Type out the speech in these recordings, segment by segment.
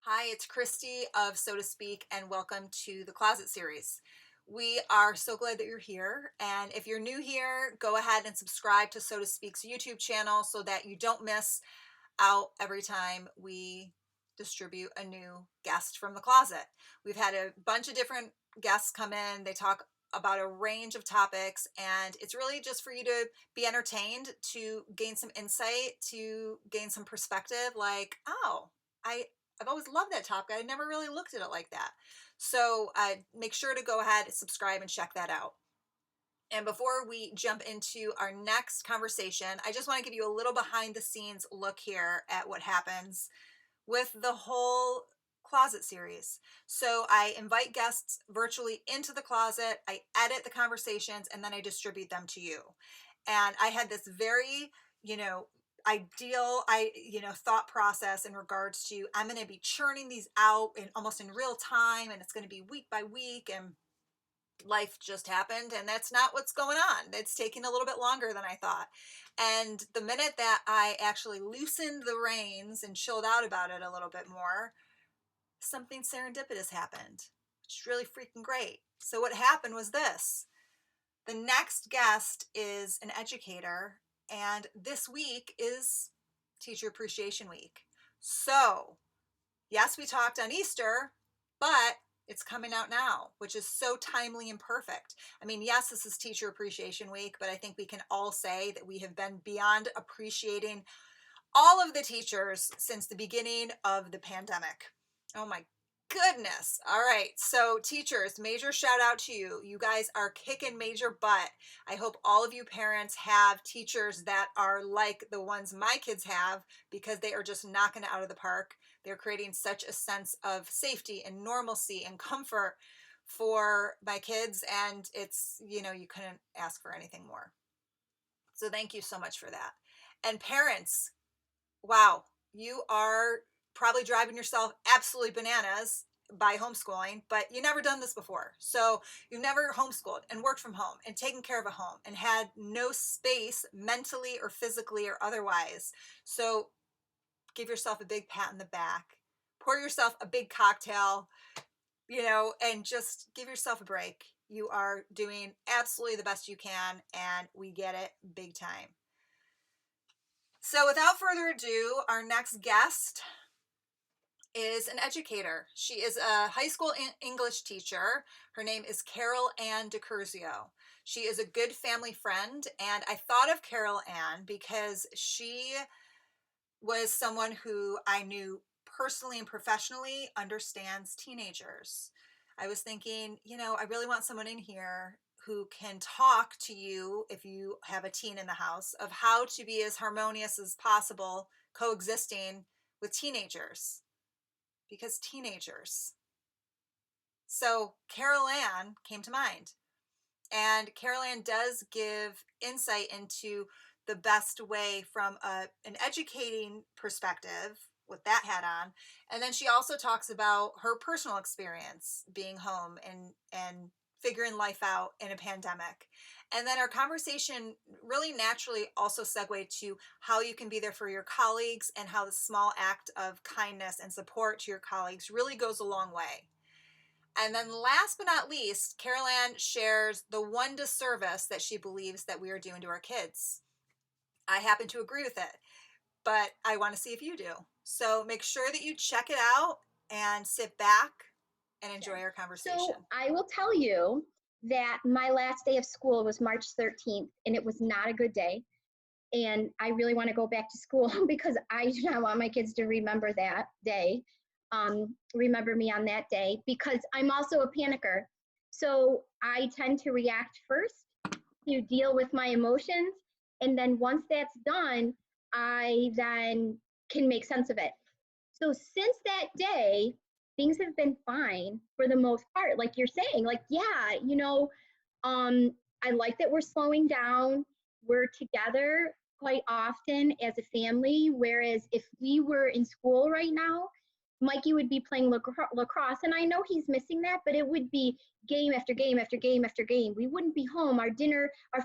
Hi, it's Christy of So to Speak, and welcome to the Closet series. We are so glad that you're here. And if you're new here, go ahead and subscribe to So to Speak's YouTube channel so that you don't miss out every time we distribute a new guest from the closet. We've had a bunch of different guests come in, they talk about a range of topics, and it's really just for you to be entertained, to gain some insight, to gain some perspective, like, oh, I've always loved that topic. I never really looked at it like that. So make sure to go ahead, subscribe, and check that out. And before we jump into our next conversation, I just want to give you a little behind the scenes look here at what happens with the whole closet series. So I invite guests virtually into the closet, I edit the conversations, and then I distribute them to you. And I had this very, you know, ideal thought process in regards to I'm going to be churning these out in almost in real time, and it's going to be week by week, and life just happened, and that's not what's going on. It's taking a little bit longer than I thought. And the minute that I actually loosened the reins and chilled out about it a little bit more, something serendipitous happened. It's really freaking great. So what happened was this. The next guest is an educator, and this week is Teacher Appreciation Week. So, yes, we talked on Easter, but it's coming out now, which is so timely and perfect. I mean, yes, this is Teacher Appreciation Week, but I think we can all say that we have been beyond appreciating all of the teachers since the beginning of the pandemic. Oh my goodness. All right. So, teachers, major shout out to you. You guys are kicking major butt. I hope all of you parents have teachers that are like the ones my kids have, because they are just knocking it out of the park. They're creating such a sense of safety and normalcy and comfort for my kids. And it's, you couldn't ask for anything more. So, thank you so much for that. And parents, wow, you are probably driving yourself absolutely bananas by homeschooling, but you've never done this before. So you've never homeschooled and worked from home and taken care of a home and had no space mentally or physically or otherwise. So give yourself a big pat in the back, pour yourself a big cocktail, and just give yourself a break. You are doing absolutely the best you can, and we get it big time. So without further ado, our next guest is an educator. She is a high school English teacher. Her name is Carol Ann DiCurzio. She is a good family friend, and I thought of Carol Ann because she was someone who I knew personally and professionally understands teenagers. I was thinking, I really want someone in here who can talk to you, if you have a teen in the house, of how to be as harmonious as possible coexisting with teenagers, because teenagers. So Carol Ann came to mind. And Carol Ann does give insight into the best way from an educating perspective with that hat on. And then she also talks about her personal experience being home and figuring life out in a pandemic. And then our conversation really naturally also segued to how you can be there for your colleagues, and how the small act of kindness and support to your colleagues really goes a long way. And then last but not least, Carol Ann shares the one disservice that she believes that we are doing to our kids. I happen to agree with it, but I want to see if you do. So make sure that you check it out and sit back and enjoy our conversation. So I will tell you that my last day of school was March 13th, and it was not a good day. And I really want to go back to school because I do not want my kids to remember that day, remember me on that day, because I'm also a panicker. So I tend to react first, to deal with my emotions. And then once that's done, I then can make sense of it. So since that day, things have been fine for the most part. Like you're saying, like, yeah, I like that we're slowing down. We're together quite often as a family. Whereas if we were in school right now, Mikey would be playing lacrosse, and I know he's missing that, but it would be game after game after game after game. We wouldn't be home. Our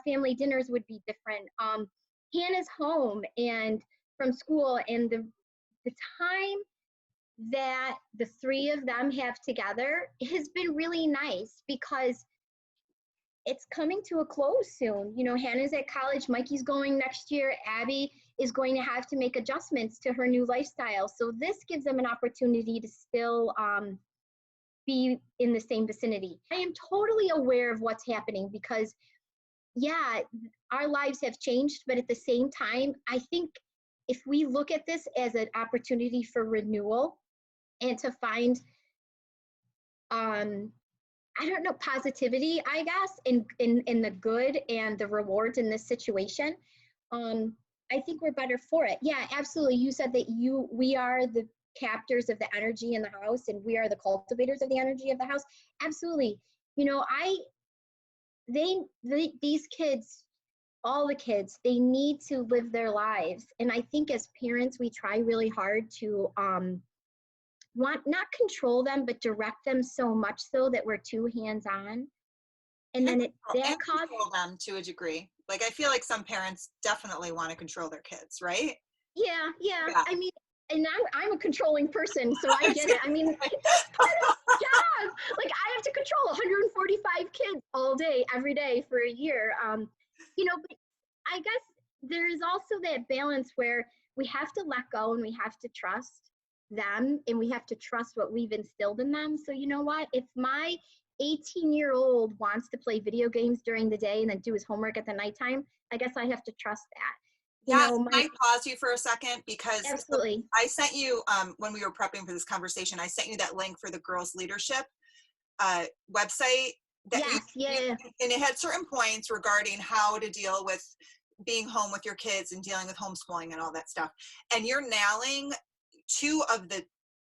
family dinners would be different. Hannah's home and from school, and the time that the three of them have together has been really nice, because it's coming to a close soon. You know, Hannah's at college, Mikey's going next year, Abby is going to have to make adjustments to her new lifestyle. So this gives them an opportunity to still be in the same vicinity. I am totally aware of what's happening, because yeah, our lives have changed, but at the same time, I think if we look at this as an opportunity for renewal and to find I don't know, positivity, I guess, in the good and the rewards in this situation, I think we're better for it. Yeah, absolutely. You said that we are the captors of the energy in the house, and we are the cultivators of the energy of the house. Absolutely. You know, these kids, all the kids, they need to live their lives. And I think as parents, we try really hard to not control them, but direct them so much so that we're too hands-on. And then that causes control them to a degree. Like, I feel like some parents definitely want to control their kids, right? yeah. I mean, and I'm a controlling person, so I get it. I mean, it's part of the job. Like, I have to control 145 kids all day, every day for a year. You know, but I guess there is also that balance where we have to let go and we have to trust them, and we have to trust what we've instilled in them. So you know what? If my 18-year-old wants to play video games during the day and then do his homework at the nighttime, I guess I have to trust that. Yes, can I pause you for a second? Because absolutely. I sent you, when we were prepping for this conversation, I sent you that link for the Girls Leadership website. That yes, and it had certain points regarding how to deal with being home with your kids and dealing with homeschooling and all that stuff. And you're nailing two of the,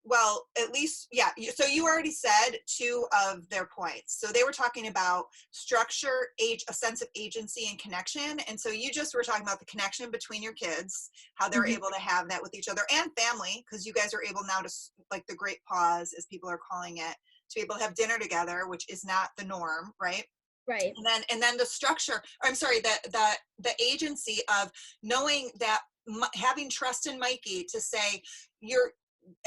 well, at least, yeah. So you already said two of their points. So they were talking about structure, a sense of agency and connection. And so you just were talking about the connection between your kids, how they're able to have that with each other and family, because you guys are able now to, like the great pause, as people are calling it, to be able to have dinner together, which is not the norm, right? Right. And then the structure, or I'm sorry, the agency of knowing that, having trust in Mikey to say, you're,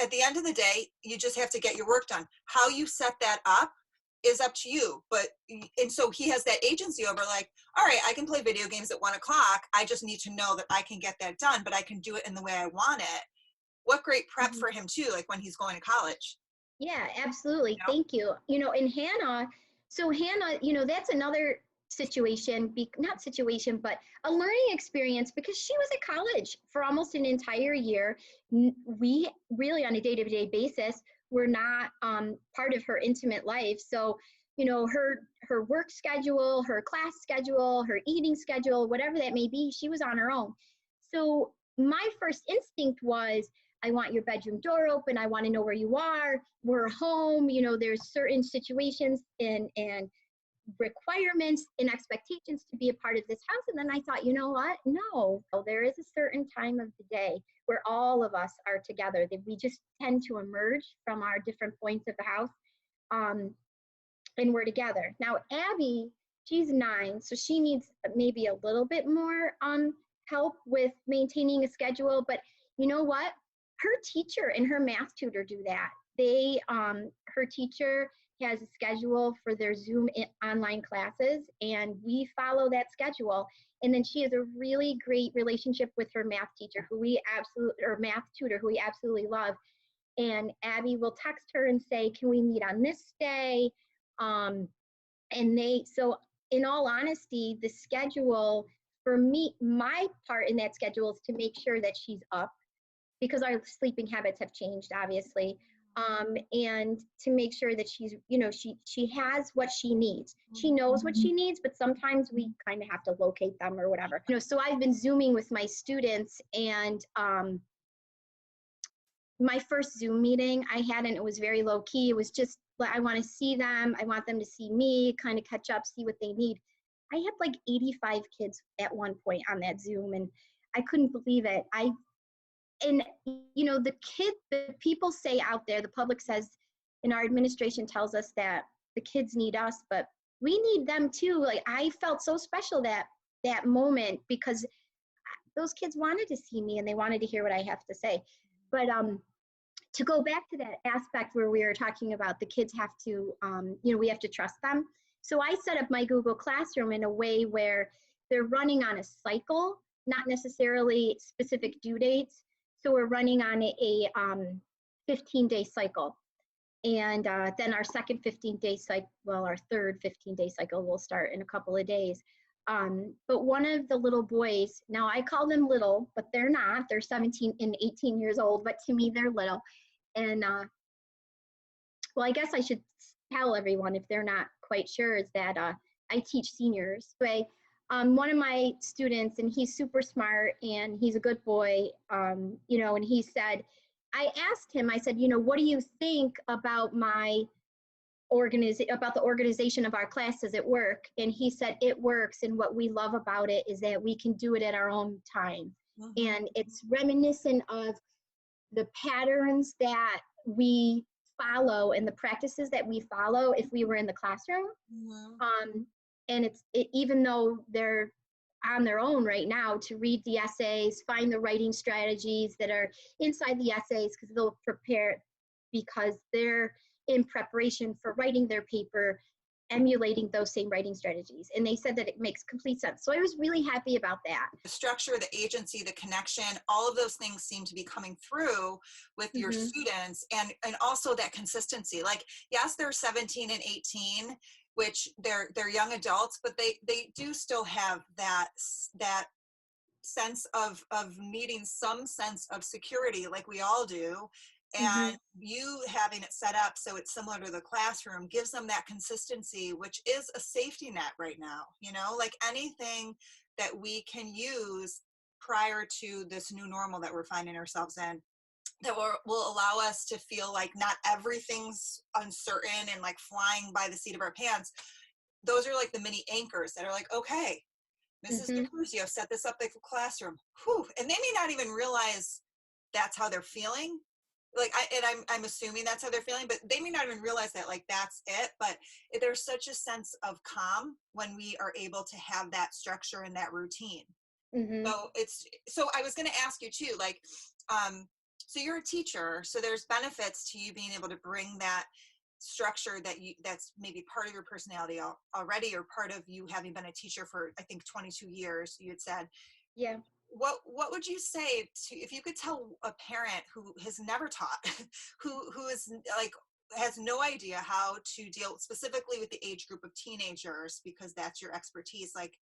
at the end of the day, you just have to get your work done. How you set that up is up to you. But, and so he has that agency over, like, all right, I can play video games at 1 o'clock. I just need to know that I can get that done, but I can do it in the way I want it. What great prep for him too, like when he's going to college. Yeah, absolutely. Thank you. You know, and Hannah, you know, that's another situation, not situation, but a learning experience, because she was at college for almost an entire year. We really, on a day-to-day basis, were not part of her intimate life. So, you know, her work schedule, her class schedule, her eating schedule, whatever that may be, she was on her own. So my first instinct was, I want your bedroom door open. I want to know where you are. We're home. You know, there's certain situations and requirements and expectations to be a part of this house. And then I thought, you know what? No, there is a certain time of the day where all of us are together, that we just tend to emerge from our different points of the house. And we're together. Now, Abby, she's 9, so she needs maybe a little bit more help with maintaining a schedule. But you know what? Her teacher and her math tutor do that. Her teacher has a schedule for their Zoom online classes, and we follow that schedule. And then she has a really great relationship with her math teacher, math tutor, who we absolutely love. And Abby will text her and say, can we meet on this day? So in all honesty, the schedule for me, my part in that schedule is to make sure that she's up, because our sleeping habits have changed, obviously. And to make sure that she's, you know, she has what she needs. She knows what she needs, but sometimes we kind of have to locate them or whatever. You know, so I've been Zooming with my students, and my first Zoom meeting I had, and it was very low key. It was just, I want to see them. I want them to see me, kind of catch up, see what they need. I had like 85 kids at one point on that Zoom, and I couldn't believe it. And you know, the people say out there, the public says, and our administration tells us that the kids need us, but we need them too. Like, I felt so special that moment, because those kids wanted to see me and they wanted to hear what I have to say. But to go back to that aspect where we were talking about the kids have to, we have to trust them. So I set up my Google Classroom in a way where they're running on a cycle, not necessarily specific due dates. So we're running on a 15-day cycle. And then our second 15-day cycle, well, our third 15-day cycle will start in a couple of days. But one of the little boys, now I call them little, but they're not. They're 17 and 18 years old, but to me, they're little. And well, I guess I should tell everyone if they're not quite sure is that I teach seniors. So one of my students, and he's super smart and he's a good boy, and he said, I asked him, I said, what do you think about my about the organization of our classes at work? And he said, it works. And what we love about it is that we can do it at our own time. Mm-hmm. And it's reminiscent of the patterns that we follow and the practices that we follow if we were in the classroom. Mm-hmm. And even though they're on their own right now to read the essays, find the writing strategies that are inside the essays, because they'll prepare because they're in preparation for writing their paper, emulating those same writing strategies. And they said that it makes complete sense. So I was really happy about that. The structure, the agency, the connection, all of those things seem to be coming through with your students, and also that consistency. Like, yes, they're 17 and 18, which they're young adults, but they do still have that sense of needing some sense of security, like we all do. And you having it set up so it's similar to the classroom gives them that consistency, which is a safety net right now. Like anything that we can use prior to this new normal that we're finding ourselves in, that will allow us to feel like not everything's uncertain and like flying by the seat of our pants. Those are like the mini anchors that are like, okay, Mrs. DeCruzio set this up like a classroom. Whew. And they may not even realize that's how they're feeling. Like, I'm assuming that's how they're feeling, but they may not even realize that, like, that's it. But there's such a sense of calm when we are able to have that structure and that routine. So I was going to ask you too, like, so you're a teacher, so there's benefits to you being able to bring that structure that's maybe part of your personality already, or part of you having been a teacher for, I think, 22 years, you had said. Yeah. What would you say if you could tell a parent who has never taught, who is like has no idea how to deal specifically with the age group of teenagers, because that's your expertise, like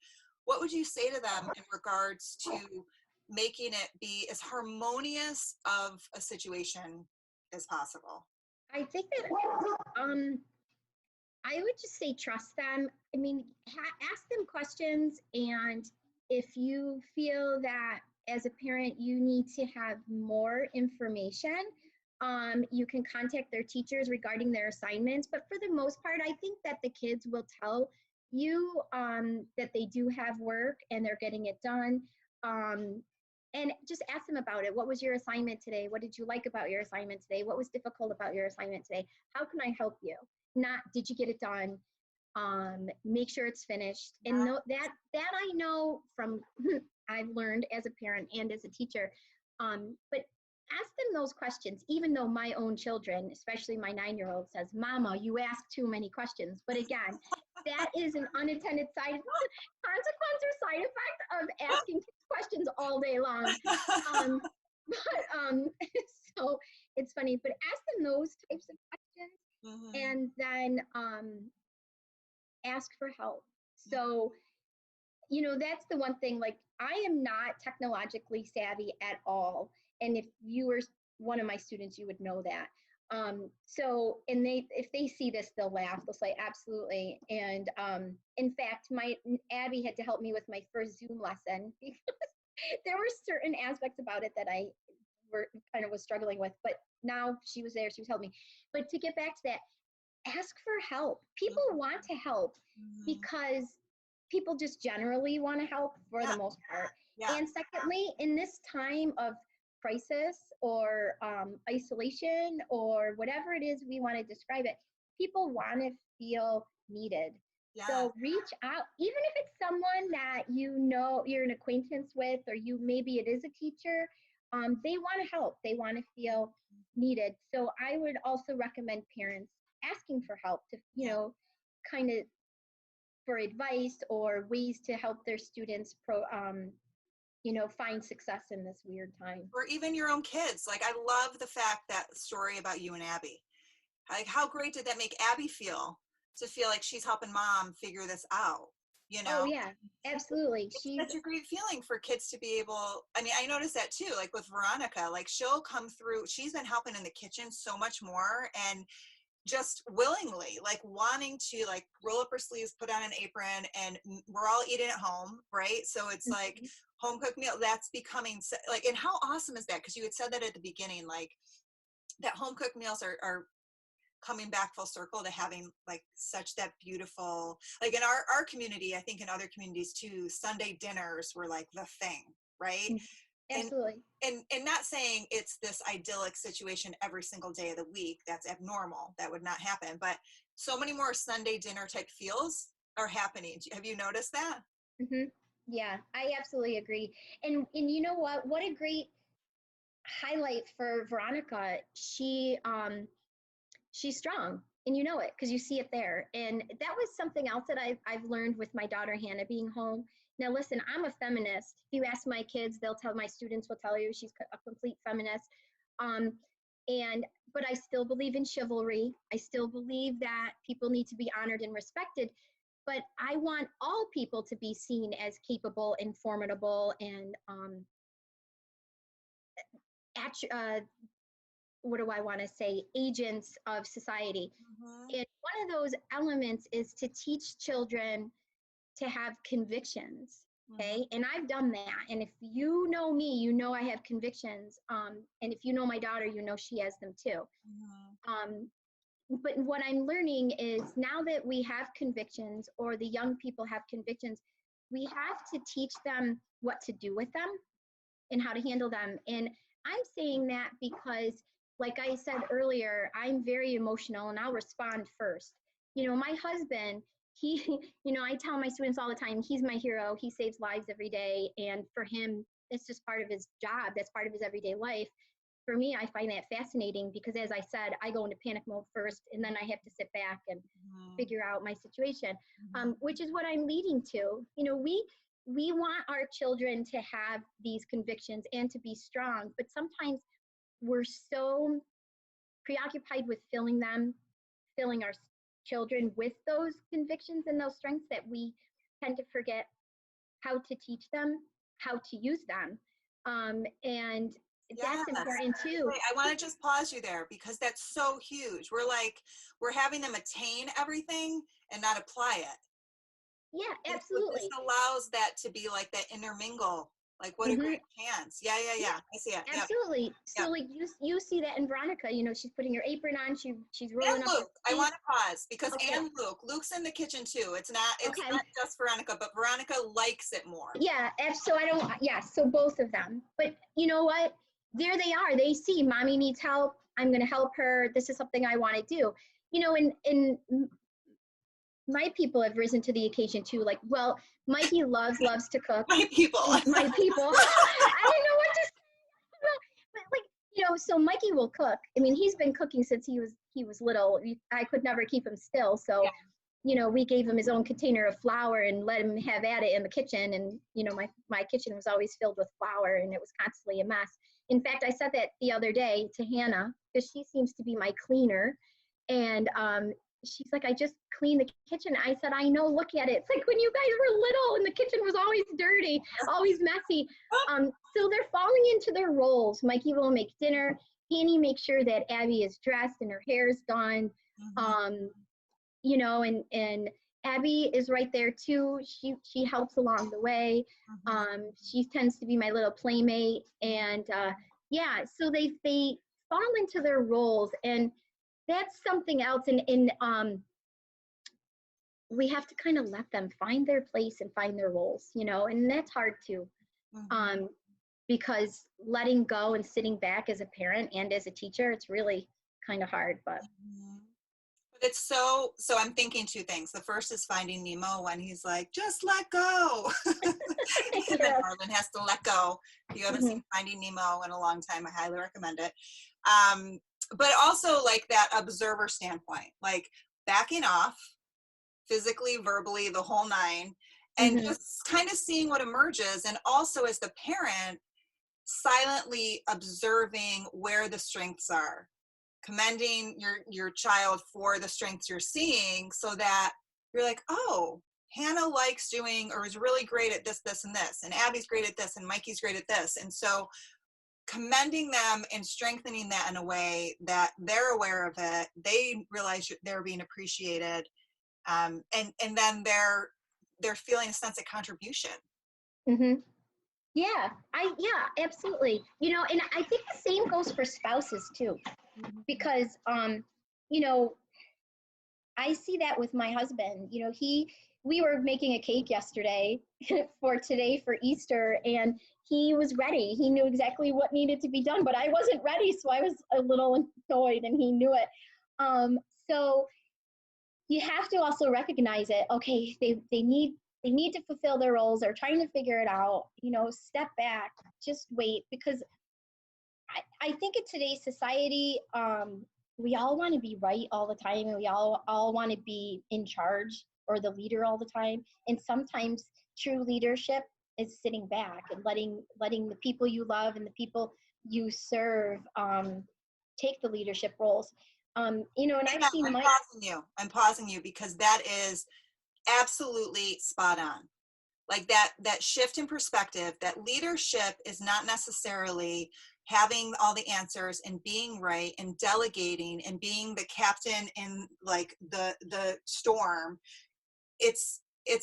what would you say to them in regards to making it be as harmonious of a situation as possible? I think that I would just say trust them. I mean, ask them questions, and if you feel that as a parent you need to have more information, you can contact their teachers regarding their assignments. But for the most part, I think that the kids will tell you that they do have work and they're getting it done. And just ask them about it. What was your assignment today? What did you like about your assignment today? What was difficult about your assignment today? How can I help you? Not, did you get it done? Make sure it's finished. And that I know from I've learned as a parent and as a teacher. But ask them those questions, even though my own children, especially my 9-year-old, says, Mama, you ask too many questions. But again, that is an unintended consequence or side effect of asking questions all day long. So it's funny, but ask them those types of questions, and then ask for help. So, that's the one thing, like, I am not technologically savvy at all. And if you were one of my students, you would know that. So, and if they see this, they'll laugh. They'll say, absolutely. And in fact, Abby had to help me with my first Zoom lesson because there were certain aspects about it that I was struggling with. But now she was there, she was helping me. But to get back to that, ask for help. People want to help because people just generally want to help for the most part. Yeah. And secondly, in this time of crisis or isolation or whatever it is we want to describe it, people want to feel needed. Yeah. So reach out, even if it's someone that you're an acquaintance with, or maybe it is a teacher. they want to help. They want to feel needed. So I would also recommend parents asking for help to, kind of for advice or ways to help their students find success in this weird time. Or even your own kids. Like, I love the fact that story about you and Abby. Like, how great did that make Abby feel to feel like she's helping mom figure this out? Oh yeah, absolutely. It's such a great feeling for kids to be able, I mean, I noticed that too, like with Veronica, like she'll come through, she's been helping in the kitchen so much more, and just willingly, like wanting to like roll up her sleeves, put on an apron, and we're all eating at home, right? So it's like home cooked meal, that's becoming like, and how awesome is that? Because you had said that at the beginning, like that home cooked meals are coming back full circle to having like such that beautiful, like in our community, I think in other communities too, Sunday dinners were like the thing, right? Absolutely. And not saying it's this idyllic situation every single day of the week. That's abnormal. That would not happen. But so many more Sunday dinner type feels are happening. Have you noticed that? Mm-hmm. Yeah, I absolutely agree. And you know what? What a great highlight for Veronica. She's strong, and you know it because you see it there. And that was something else that I've learned with my daughter Hannah being home. Now listen, I'm a feminist. If you ask my kids, they'll tell, my students will tell you she's a complete feminist. um but I still believe in chivalry. I still believe that people need to be honored and respected, but I want all people to be seen as capable and formidable and what do I want to say, agents of society. Mm-hmm. And one of those elements is to teach children to have convictions. Okay. And I've done that. And if you know me, you know I have convictions. And if you know my daughter, you know she has them too. But what I'm learning is now that we have convictions, or the young people have convictions, we have to teach them what to do with them and how to handle them. And I'm saying that because, like I said earlier, I'm very emotional and I'll respond first. My husband, he, I tell my students all the time, he's my hero. He saves lives every day. And for him, it's just part of his job. That's part of his everyday life. For me, I find that fascinating because, as I said, I go into panic mode first, and then I have to sit back and figure out my situation, which is what I'm leading to. We want our children to have these convictions and to be strong, but sometimes we're so preoccupied with filling our children with those convictions and those strengths that we tend to forget how to teach them, how to use them. And that's important too. Wait, I want to just pause you there because that's so huge. We're having them attain everything and not apply it. Yeah, absolutely. This allows that to be like that intermingle. Like, what a great chance. Yeah. I see it. Absolutely. Yep. So like you see that in Veronica, she's putting her apron on, she's rolling and up. Luke, I want to pause because and Luke's in the kitchen too. It's not just Veronica, but Veronica likes it more. Yeah, so both of them. But you know what? There they are. They see mommy needs help. I'm going to help her. This is something I want to do. And my people have risen to the occasion too. Like, well, Mikey loves to cook. My people. I don't know what to say. But so Mikey will cook. I mean, he's been cooking since he was little. I could never keep him still. So, we gave him his own container of flour and let him have at it in the kitchen. And, my kitchen was always filled with flour and it was constantly a mess. In fact, I said that the other day to Hannah because she seems to be my cleaner. And she's like, I just cleaned the kitchen. I said, I know, look at it. It's like when you guys were little and the kitchen was always dirty, always messy. So they're falling into their roles. Mikey will make dinner. Annie makes sure that Abby is dressed and her hair is done. And Abby is right there too. She helps along the way. She tends to be my little playmate. And so they fall into their roles, and that's something else. And we have to kind of let them find their place and find their roles, and that's hard too. Because letting go and sitting back as a parent and as a teacher, it's really kind of hard. But It's so I'm thinking two things. The first is Finding Nemo when he's like, just let go. And then Yeah. Marlin has to let go. If you haven't Mhm. seen Finding Nemo in a long time, I highly recommend it. But also like that observer standpoint, like backing off physically, verbally, the whole nine, and Mhm. just kind of seeing what emerges. And also as the parent, silently observing where the strengths are, commending your child for the strengths you're seeing, so that you're like, oh, Hannah likes doing or is really great at this, this, and this, and Abby's great at this, and Mikey's great at this. And so commending them and strengthening that in a way that they're aware of it, they realize they're being appreciated, and then they're feeling a sense of contribution. Mhm. Yeah, yeah, absolutely. You know, and I think the same goes for spouses too, because you know, I see that with my husband. You know, we were making a cake yesterday for today for Easter, and he was ready. He knew exactly what needed to be done, but I wasn't ready, so I was a little annoyed, and he knew it. Um, so you have to also recognize it. Okay, they need to fulfill their roles. They're trying to figure it out. You know, step back, just wait, because I think in today's society, we all want to be right all the time, and we all want to be in charge or the leader all the time. And sometimes true leadership is sitting back and letting the people you love and the people you serve take the leadership roles. You know, and I've Amen. seen I'm my pausing you. I'm pausing you because that is absolutely spot on. Like that shift in perspective, that leadership is not necessarily having all the answers and being right and delegating and being the captain in like the storm. It's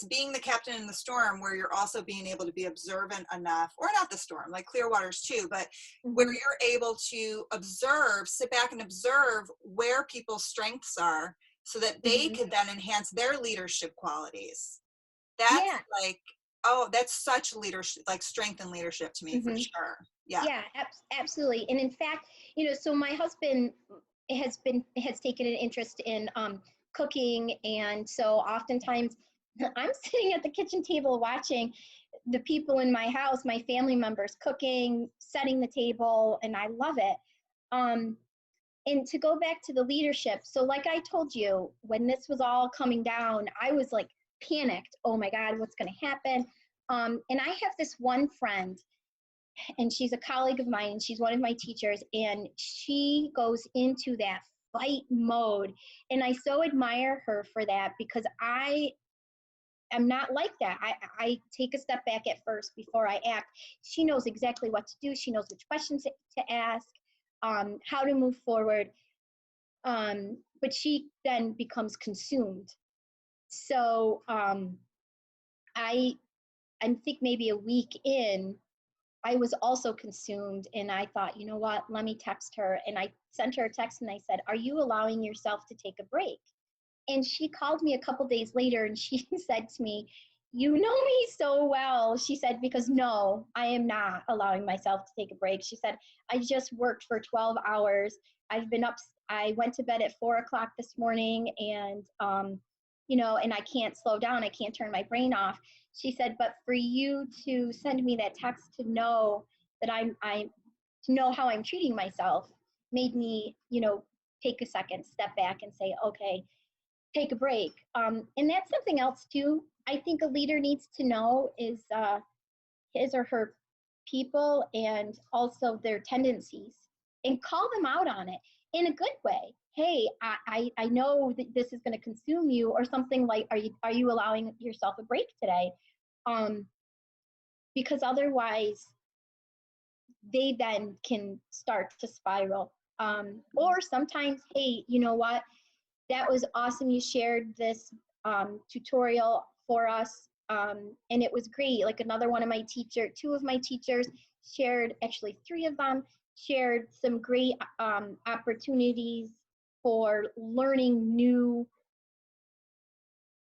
being the captain in the storm where you're also being able to be observant enough, or not the storm, like clear waters too, but where Mhm. you're able to observe, sit back and observe where people's strengths are, so that they Mhm. could then enhance their leadership qualities. That's Yeah. like, oh, that's such leadership, like strength and leadership to me, for Mhm. sure. Yeah. Yeah, absolutely. And in fact, you know, so my husband has taken an interest in cooking, and so oftentimes I'm sitting at the kitchen table watching the people in my house, my family members cooking, setting the table, and I love it. Um, and to go back to the leadership, so like I told you, when this was all coming down, I was like panicked. Oh my God, what's going to happen? And I have this one friend, and she's a colleague of mine. She's one of my teachers, and she goes into that fight mode. And I so admire her for that, because I am not like that. I take a step back at first before I act. She knows exactly what to do. She knows which questions to ask, how to move forward. But she then becomes consumed. So I I think maybe a week in, I was also consumed, and I thought, you know what, let me text her. And I sent her a text and I said, are you allowing yourself to take a break? And she called me a couple days later and she said to me, you know me so well. She said, because no, I am not allowing myself to take a break. She said, I just worked for 12 hours. I've been up, I went to bed at 4 o'clock this morning, and, you know, and I can't slow down. I can't turn my brain off. She said, but for you to send me that text to know that to know how I'm treating myself made me, you know, take a second, step back and say, okay, take a break. And that's something else too. I think a leader needs to know is his or her people, and also their tendencies, and call them out on it in a good way. Hey, I know that this is going to consume you, or something like, are you allowing yourself a break today? Um, because otherwise they then can start to spiral. Or sometimes, hey, you know what? That was awesome. You shared this tutorial for us, and it was great. Like another one of my two of my teachers shared, actually three of them shared some great opportunities for learning new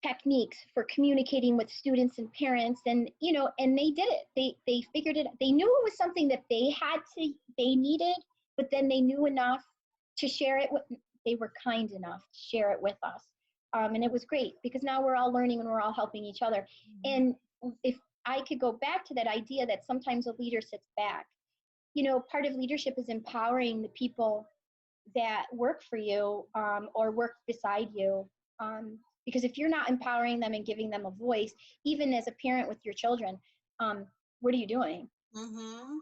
techniques for communicating with students and parents. And you know, and they did it. They figured it. They knew it was something that they needed, but then they knew enough to share it they were kind enough to share it with us. And it was great because now we're all learning and we're all helping each other. And if I could go back to that idea that sometimes a leader sits back, part of leadership is empowering the people that work for you, or work beside you. Because if you're not empowering them and giving them a voice, even as a parent with your children, what are you doing? Mm-hmm.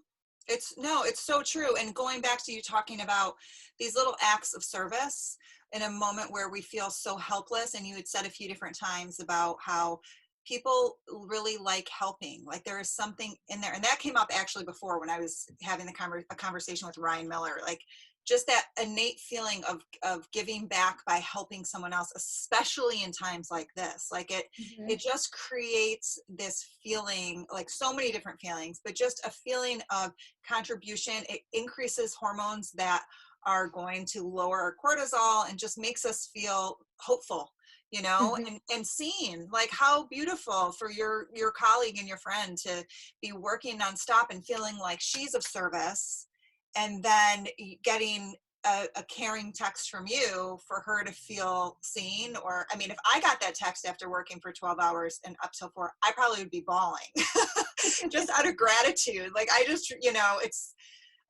It's so true. And going back to you talking about these little acts of service in a moment where we feel so helpless, and you had said a few different times about how people really like helping, like there is something in there, and that came up actually before when I was having a conversation with Ryan Miller, like just that innate feeling of giving back by helping someone else, especially in times like this. Like Mm-hmm. it just creates this feeling, like so many different feelings, but just a feeling of contribution. It increases hormones that are going to lower our cortisol and just makes us feel hopeful, Mm-hmm. and seen. Like how beautiful for your colleague and your friend to be working nonstop and feeling like she's of service, and then getting a caring text from you for her to feel seen. Or I mean, if I got that text after working for 12 hours and up till 4, I probably would be bawling just out of gratitude. Like I just,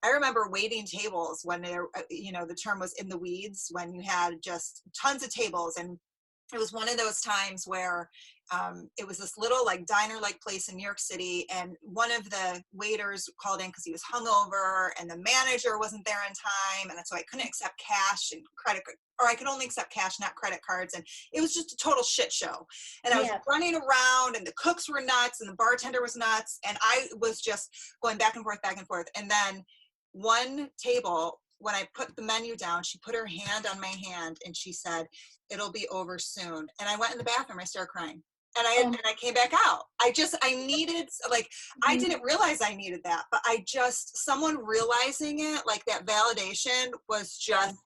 I remember waiting tables when the term was in the weeds, when you had just tons of tables. And it was one of those times where it was this little like diner-like place in New York City, and one of the waiters called in because he was hungover, and the manager wasn't there in time, and so I couldn't accept cash and credit, or I could only accept cash, not credit cards, and it was just a total shit show. And I was Yeah. running around, and the cooks were nuts, and the bartender was nuts, and I was just going back and forth, and then one table, when I put the menu down, she put her hand on my hand and she said, "It'll be over soon." And I went in the bathroom, I started crying. And Oh, I came back out. I needed, like, I mhm. didn't realize I needed that, but someone realizing it, like that validation was Yeah. just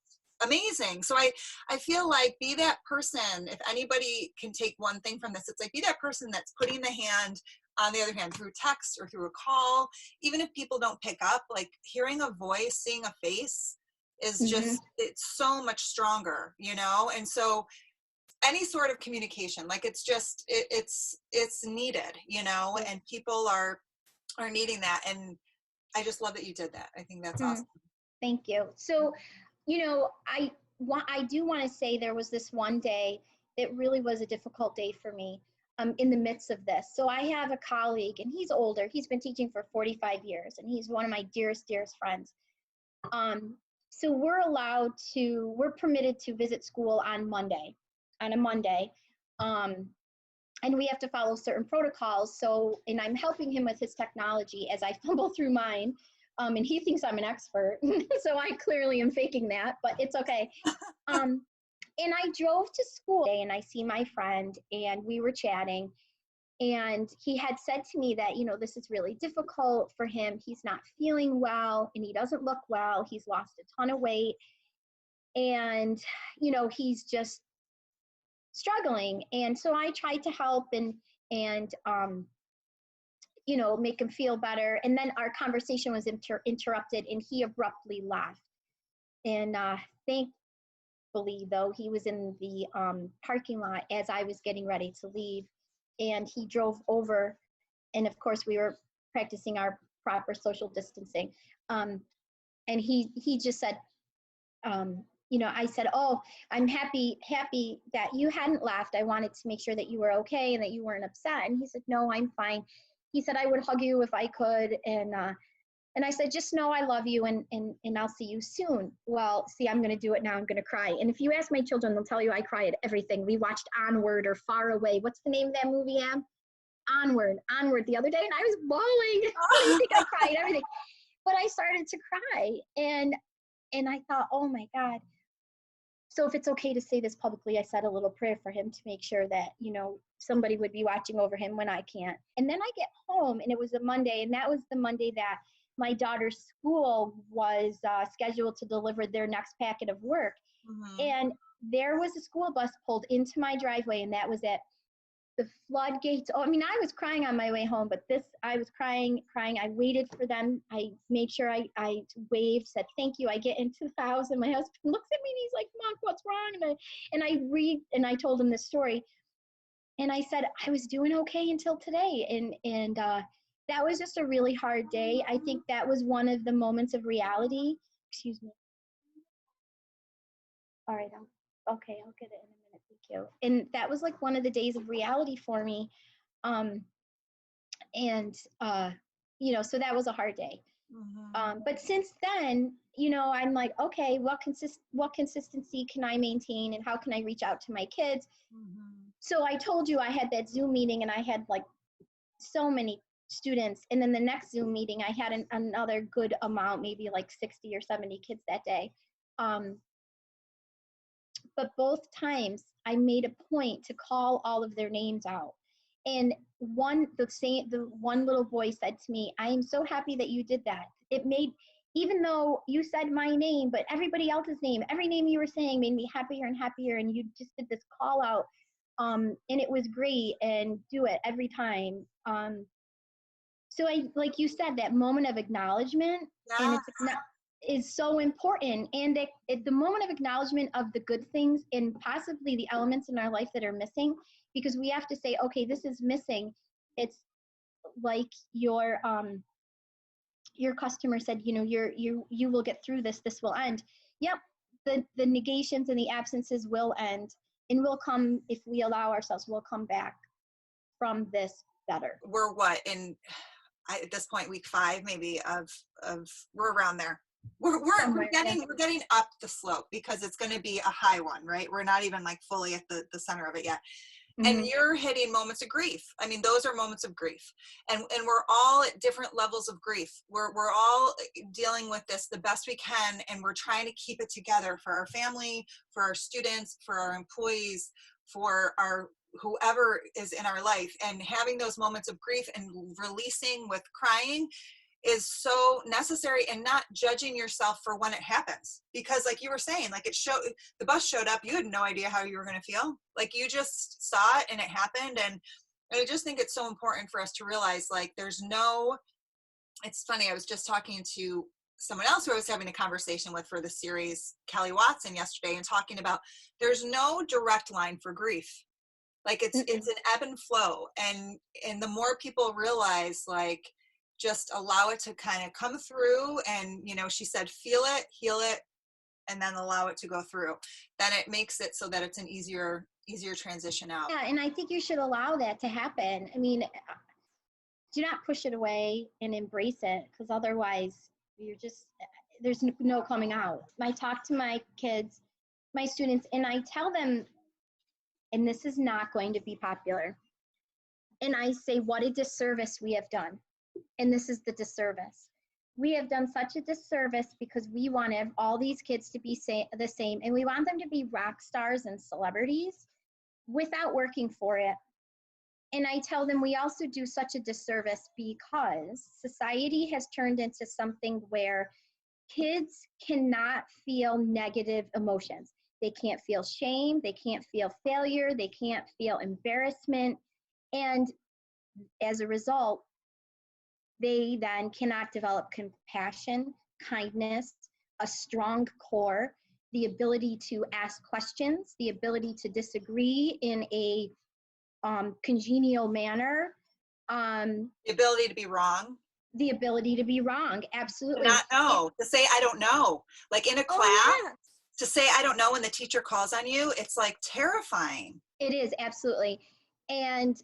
amazing. So I feel like be that person. If anybody can take one thing from this, it's like be that person that's putting the hand on the other hand through text or through a call. Even if people don't pick up, like hearing a voice, seeing a face is Mm-hmm. just, it's so much stronger, And so any sort of communication, like it's just it's needed, Yeah. and people are needing that. And I just love that you did that. I think that's Mm, awesome. thank you. So, I do want to say there was this one day that really was a difficult day for me, in the midst of this. So I have a colleague, and he's older. He's been teaching for 45 years, and he's one of my dearest, dearest friends. Um, so we're permitted to visit school on a Monday. Um, and we have to follow certain protocols. So, and I'm helping him with his technology as I fumble through mine. And he thinks I'm an expert. So I clearly am faking that, but it's okay. Um, and I drove to school and I see my friend and we were chatting, and he had said to me that, this is really difficult for him. He's not feeling well and he doesn't look well. He's lost a ton of weight, and, he's just struggling. And so I tried to help and make him feel better. And then our conversation was interrupted and he abruptly left. And thankfully, though, he was in the parking lot as I was getting ready to leave. And he drove over. And of course, we were practicing our proper social distancing. Um, and he just said, I said, "Oh, I'm happy that you hadn't left. I wanted to make sure that you were okay and that you weren't upset." And he said, "No, I'm fine." He said, "I would hug you if I could." And I said, "Just know I love you, and I'll see you soon." Well, see, I'm going to do it now. I'm going to cry. And if you ask my children, they'll tell you I cry at everything. We watched Onward or Far Away. What's the name of that movie, Am? Onward the other day, and I was bawling. So you think I cry at everything. But I started to cry, and I thought, oh my God. So if it's okay to say this publicly, I said a little prayer for him to make sure that, somebody would be watching over him when I can't. And then I get home, and it was a Monday, and that was the Monday that my daughter's school was scheduled to deliver their next packet of work. Mm-hmm. And there was a school bus pulled into my driveway, and that was it. the floodgates. Oh, I mean, I was crying on my way home, but I was crying. I waited for them. I made sure I waved, said thank you. I get into the house, and my husband looks at me and he's like, "Mom, what's wrong?" And I told him this story, and I said I was doing okay until today, and that was just a really hard day. I think that was one of the moments of reality. Excuse me. All right, okay, I'll get it in a minute. Thank you. And that was like one of the days of reality for me. Um, and so that was a hard day. But since then, I'm like, okay, what consistency can I maintain, and how can I reach out to my kids? So I told you I had that Zoom meeting, and I had like so many students, and then the next Zoom meeting I had another good amount, maybe like 60 or 70 kids that day. But both times I made a point to call all of their names out. And the one little boy said to me, "I am so happy that you did that. It made, even though you said my name, but everybody else's name, every name you were saying made me happier and happier. And you just did this call out. And it was great, and do it every time." So like you said, that moment of acknowledgement, and Yeah. is so important. And the moment of acknowledgement of the good things and possibly the elements in our life that are missing, because we have to say, okay, this is missing. It's like your customer said, you will get through this. This will end. Yep. The negations and the absences will end, and will come if we allow ourselves. We'll come back from this better. We're what at this point, week 5 maybe of we're around there. We're getting up the slope, because it's going to be a high one, right? We're not even like fully at the center of it yet. Mm-hmm. And you're hitting moments of grief. I mean, those are moments of grief, and we're all at different levels of grief. We're all dealing with this the best we can, and we're trying to keep it together for our family, for our students, for our employees, for our whoever is in our life. And having those moments of grief and releasing with crying is so necessary, and not judging yourself for when it happens. Because like you were saying, like the bus showed up, you had no idea how you were going to feel. Like you just saw it and it happened. And I just think it's so important for us to realize, like, it's funny, I was just talking to someone else who I was having a conversation with for the series, Kelly Watson, yesterday, and talking about there's no direct line for grief. Like it's an ebb and flow, and the more people realize, like, just allow it to kind of come through, and she said, feel it, heal it, and then allow it to go through. Then it makes it so that it's an easier transition out. Yeah, and I think you should allow that to happen. I mean, do not push it away, and embrace it, because otherwise there's no coming out. I talk to my kids, my students, and I tell them, and this is not going to be popular, and I say, what a disservice we have done. And this is the disservice. We have done such a disservice, because we want all these kids to be the same, and we want them to be rock stars and celebrities without working for it. And I tell them we also do such a disservice because society has turned into something where kids cannot feel negative emotions. They can't feel shame, they can't feel failure, they can't feel embarrassment. And as a result, they then cannot develop compassion, kindness, a strong core, the ability to ask questions, the ability to disagree in a congenial manner. The ability to be wrong. The ability to be wrong, absolutely. To not know, to say, I don't know. Like in a class, to say, I don't know when the teacher calls on you, it's like terrifying. It is, absolutely. And,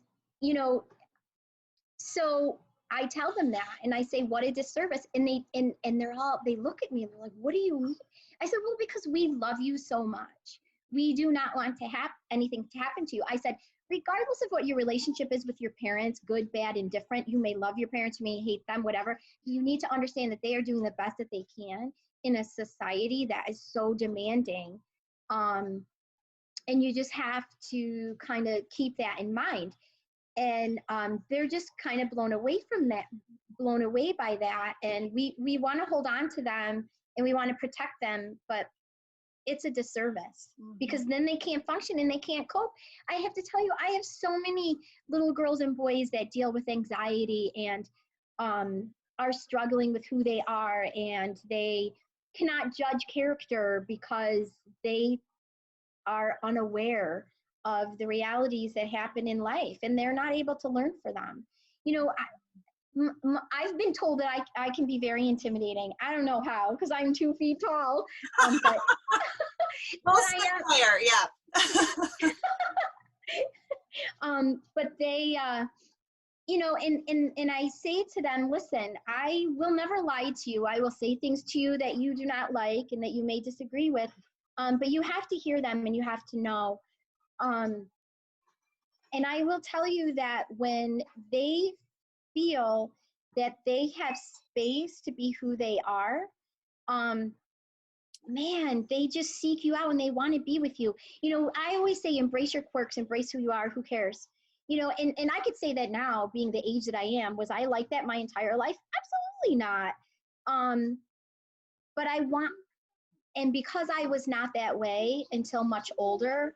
so I tell them that, and I say, what a disservice. And they look at me and they're like, what do you mean? I said, well, because we love you so much. We do not want to have anything to happen to you. I said, regardless of what your relationship is with your parents, good, bad, indifferent, you may love your parents, you may hate them, whatever. You need to understand that they are doing the best that they can in a society that is so demanding. And you just have to kind of keep that in mind. And they're just kind of blown away by that. And we want to hold on to them, and we want to protect them, but it's a disservice, Mhm. because then they can't function and they can't cope. I have to tell you, I have so many little girls and boys that deal with anxiety and are struggling with who they are, and they cannot judge character because they are unaware of the realities that happen in life, and they're not able to learn for them. You know, I've been told that I can be very intimidating. I don't know how, because I'm 2 feet tall. But Well, but I am. player, yeah. But they, you know, and I say to them, listen, I will never lie to you. I will say things to you that you do not like and that you may disagree with. But you have to hear them and you have to know. And I will tell you that when they feel that they have space to be who they are, man, they just seek you out and they want to be with you. You know, I always say embrace your quirks, embrace who you are, who cares? You know, and I could say that now, being the age that I am. Was I like that my entire life? Absolutely not. But I want, and because I was not that way until much older,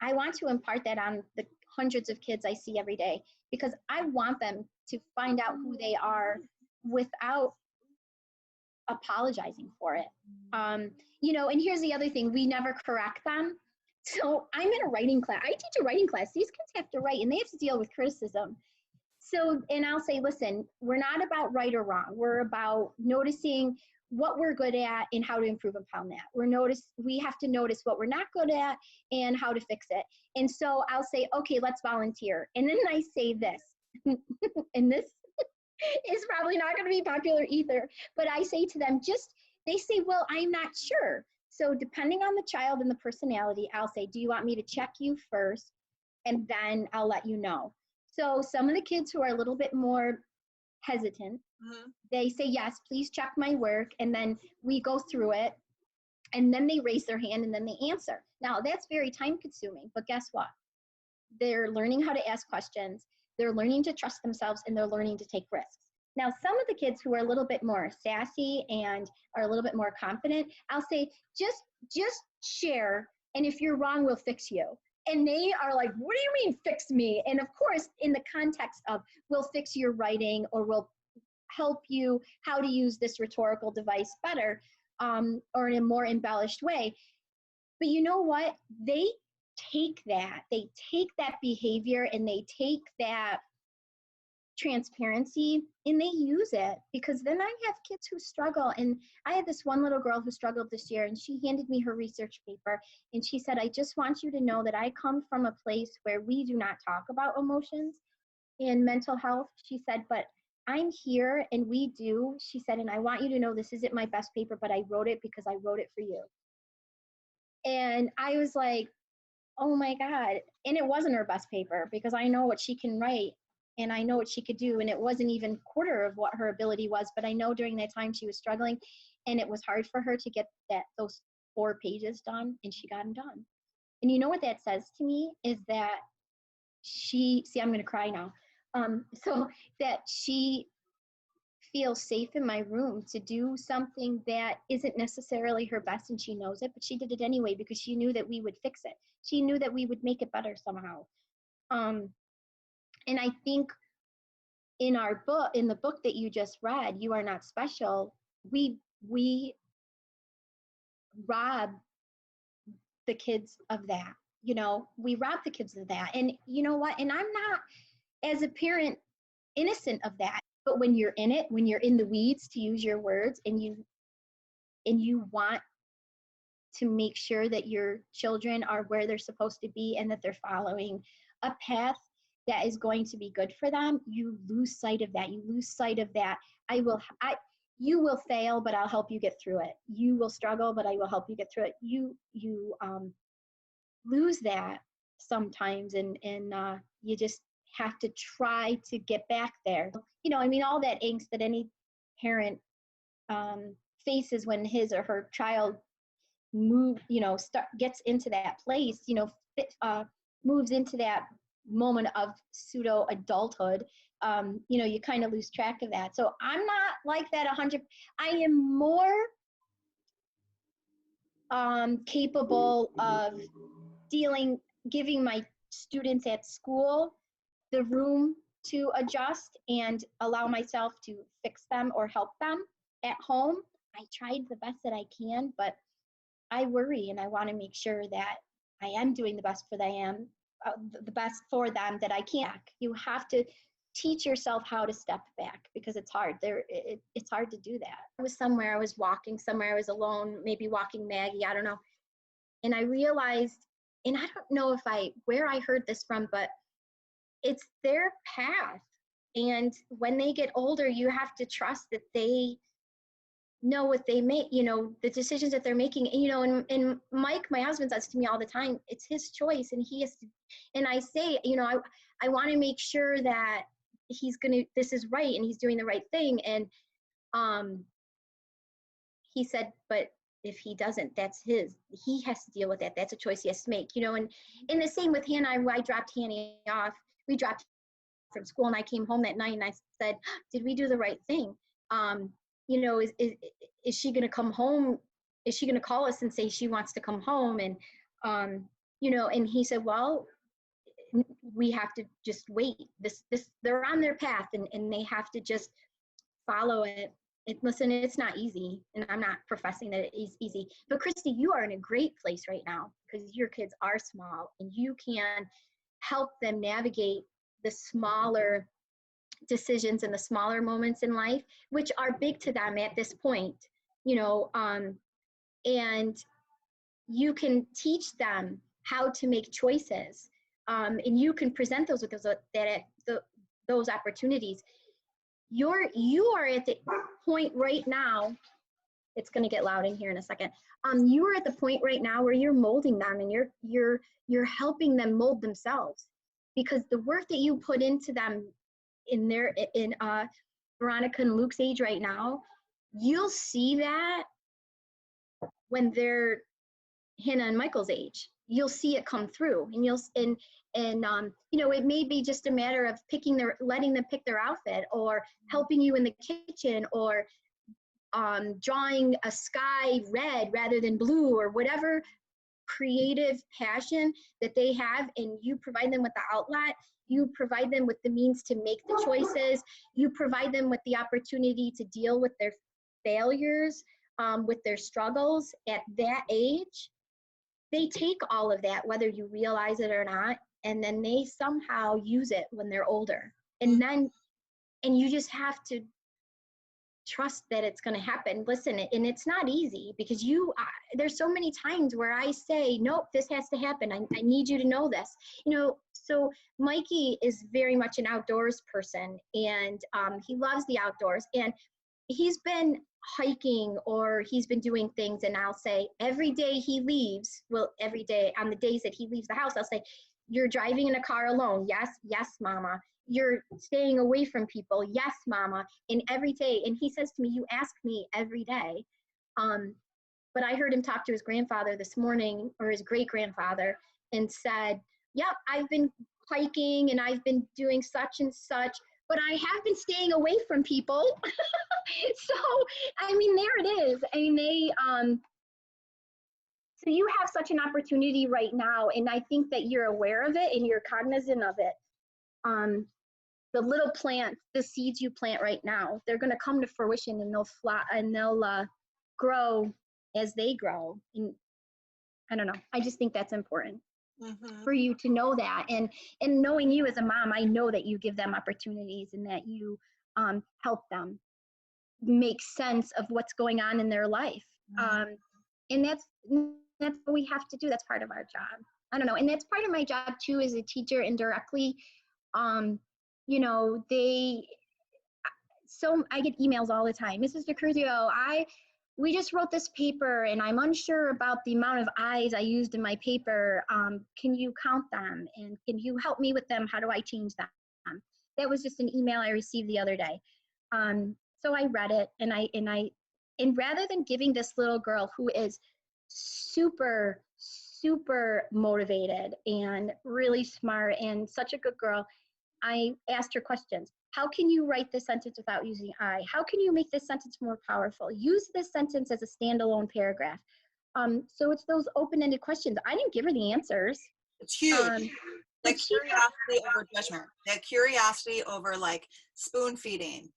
I want to impart that on the hundreds of kids I see every day, because I want them to find out who they are without apologizing for it. You know, and here's the other thing, we never correct them. So I'm in a writing class. I teach a writing class. These kids have to write and they have to deal with criticism. So, and I'll say, listen, we're not about right or wrong. We're about noticing what we're good at and how to improve upon that. We have to notice what we're not good at and how to fix it. And so I'll say, okay, let's volunteer. And then I say this, and this is probably not going to be popular either, but I say to them, they say, well, I'm not sure. So depending on the child and the personality, I'll say, do you want me to check you first? And then I'll let you know. So some of the kids who are a little bit more hesitant, they say, yes, please check my work. And then we go through it. And then they raise their hand and then they answer. Now that's very time consuming, but guess what? They're learning how to ask questions. They're learning to trust themselves and they're learning to take risks. Now, some of the kids who are a little bit more sassy and are a little bit more confident, I'll say, just share. And if you're wrong, we'll fix you. And they are like, what do you mean fix me? And of course, in the context of we'll fix your writing or we'll help you how to use this rhetorical device better, or in a more embellished way. But you know what? They take that behavior and they take that transparency and they use it, because then I have kids who struggle. And I had this one little girl who struggled this year, and she handed me her research paper and she said, I just want you to know that I come from a place where we do not talk about emotions and mental health. She said, but I'm here and we do. She said, and I want you to know this isn't my best paper, but I wrote it because I wrote it for you. And I was like, oh my God. And it wasn't her best paper, because I know what she can write and I know what she could do. And it wasn't even a quarter of what her ability was, but I know during that time she was struggling and it was hard for her to get those 4 pages done, and she got them done. And you know what that says to me is that I'm going to cry now. So that she feels safe in my room to do something that isn't necessarily her best, and she knows it, but she did it anyway because she knew that we would fix it. She knew that we would make it better somehow. And I think in the book that you just read, You Are Not Special, we rob the kids of that. You know, we rob the kids of that. And you know what? And I'm not, as a parent, innocent of that. But when you're in it, when you're in the weeds, to use your words, and you want to make sure that your children are where they're supposed to be and that they're following a path that is going to be good for them, you lose sight of that. You lose sight of that. You will fail, but I'll help you get through it. You will struggle, but I will help you get through it. You lose that sometimes, and you just have to try to get back there. You know, I mean, all that angst that any parent faces when his or her child gets into that place, moves into that moment of pseudo adulthood. You kind of lose track of that. So I'm not like that 100. I am more capable of giving my students at school the room to adjust and allow myself to fix them or help them. At home, I tried the best that I can, but I worry and I want to make sure that I am doing the best the best for them that I can. You have to teach yourself how to step back because it's hard. It's hard to do that. I was somewhere, I was walking somewhere, I was alone, maybe walking Maggie, I don't know. And I realized, and I don't know where I heard this from, but it's their path. And when they get older, you have to trust that they know what they make, the decisions that they're making. And Mike, my husband, says to me all the time, it's his choice and he has to, and I say, I want to make sure that this is right and he's doing the right thing. And he said, but if he doesn't, he has to deal with that. That's a choice he has to make, and the same with Hannah. I dropped Hanny off. We dropped from school and I came home that night and I said, did we do the right thing? Is she going to come home? Is she going to call us and say she wants to come home? And, and he said, well, we have to just wait. They're on their path and they have to just follow it. Listen, it's not easy, and I'm not professing that it is easy, but Christy, you are in a great place right now because your kids are small and you can help them navigate the smaller decisions and the smaller moments in life, which are big to them at this point, and you can teach them how to make choices, and you can present those with those opportunities. You are at the point right now, it's going to get loud in here in a second. You are at the point right now where you're molding them and you're helping them mold themselves, because the work that you put into them in Veronica and Luke's age right now, you'll see that when they're Hannah and Michael's age. You'll see it come through, and it may be just a matter of letting them pick their outfit, or helping you in the kitchen, or drawing a sky red rather than blue, or whatever creative passion that they have, and you provide them with the outlet. You provide them with the means to make the choices. You provide them with the opportunity to deal with their failures, with their struggles at that age. They take all of that, whether you realize it or not, and then they somehow use it when they're older. And you just have to trust that it's going to happen. Listen, and it's not easy because there's so many times where I say, nope, this has to happen. I need you to know this. So Mikey is very much an outdoors person, and he loves the outdoors, and he's been hiking or he's been doing things, and I'll say every day he leaves, every day on the days that he leaves the house, I'll say, you're driving in a car alone. Yes, mama. You're staying away from people. Yes, mama. And every day, and he says to me, you ask me every day. But I heard him talk to his grandfather this morning, or his great-grandfather, and said, yep, I've been hiking and I've been doing such and such, but I have been staying away from people. So, there it is. So you have such an opportunity right now, and I think that you're aware of it and you're cognizant of it. The little plants, the seeds you plant right now, they're going to come to fruition, and they'll fly, and they'll grow as they grow. And I don't know. I just think that's important for you to know that. And knowing you as a mom, I know that you give them opportunities and that you help them make sense of what's going on in their life. And that's what we have to do. That's part of our job. I don't know. And that's part of my job too, as a teacher indirectly. So I get emails all the time. Mrs. DeCruzio, we just wrote this paper and I'm unsure about the amount of I's I used in my paper. Can you count them? And can you help me with them? How do I change them? That was just an email I received the other day. So I read it, and rather than giving this little girl who is super, super motivated and really smart and such a good girl, I asked her questions. How can you write this sentence without using I? How can you make this sentence more powerful? Use this sentence as a standalone paragraph. So it's those open-ended questions. I didn't give her the answers. It's huge. Um, Like but she curiosity over judgment. That curiosity over like spoon feeding.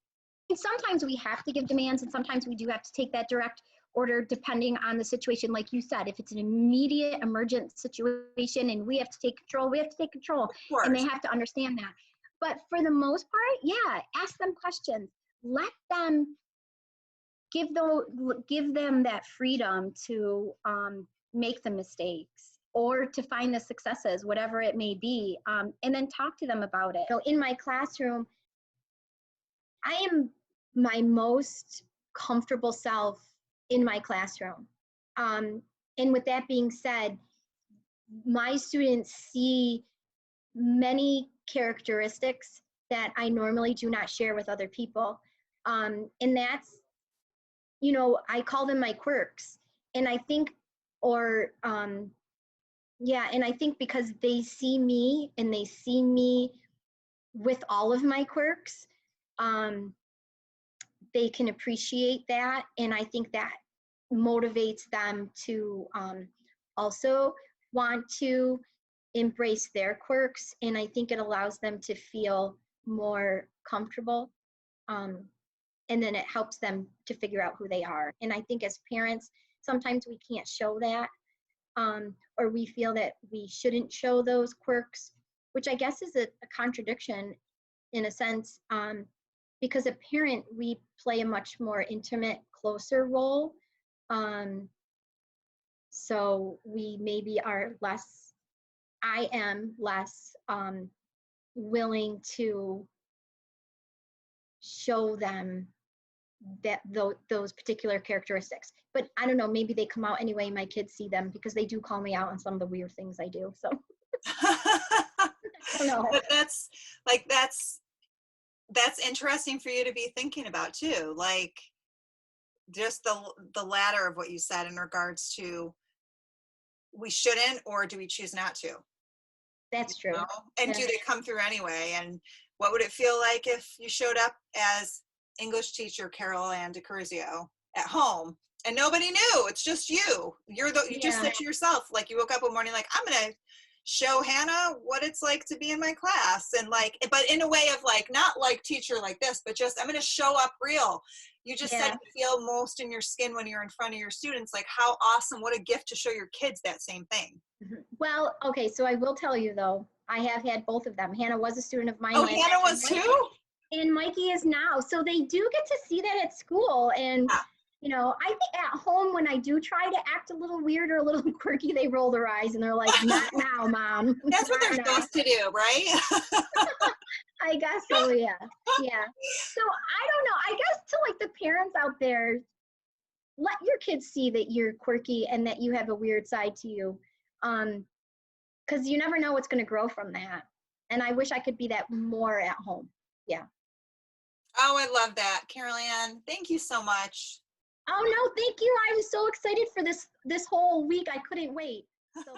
And sometimes we have to give demands, and sometimes we do have to take that direct order depending on the situation. Like you said, if it's an immediate emergent situation and we have to take control, we have to take control. Of course. And they have to understand that. But for the most part, yeah, ask them questions. Let them give them that freedom to make the mistakes or to find the successes, whatever it may be, and then talk to them about it. So in my classroom, I am my most comfortable self in my classroom. And with that being said, my students see many characteristics that I normally do not share with other people. And that's, I call them my quirks. And I think, and I think because they see me and they see me with all of my quirks, they can appreciate that. And I think that motivates them to also want to embrace their quirks. And I think it allows them to feel more comfortable. And then it helps them to figure out who they are. And I think as parents, sometimes we can't show that, or we feel that we shouldn't show those quirks, which I guess is a contradiction in a sense, because a parent, we play a much more intimate, closer role. So we maybe I am less willing to show them that those particular characteristics. But I don't know, maybe they come out anyway. My kids see them because they do call me out on some of the weird things I do. So I don't know. But that's interesting for you to be thinking about too. Like just the latter of what you said in regards to we shouldn't, or do we choose not to? That's true. And do they come through anyway? And what would it feel like if you showed up as English teacher Carol Ann DiCurzio at home and nobody knew? It's just you. You just said to yourself, like you woke up one morning like, I'm gonna show Hannah what it's like to be in my class, and like, but in a way of like, not like teacher like this, but just I'm gonna show up real. You just said you feel most in your skin when you're in front of your students. Like how awesome, what a gift to show your kids that same thing. Well, okay, so I will tell you though, I have had both of them. Hannah was a student of mine. Oh, Hannah was too? And Mikey is now. So they do get to see that at school. And, I think at home when I do try to act a little weird or a little quirky, they roll their eyes and they're like, not now, Mom. That's what they're supposed to do, right? I guess so, yeah. Yeah. So I don't know. I guess to like the parents out there, let your kids see that you're quirky and that you have a weird side to you. Because you never know what's going to grow from that. And I wish I could be that more at home. Yeah. Oh, I love that. Carol Ann, thank you so much. Oh, no, thank you. I was so excited for this whole week. I couldn't wait. So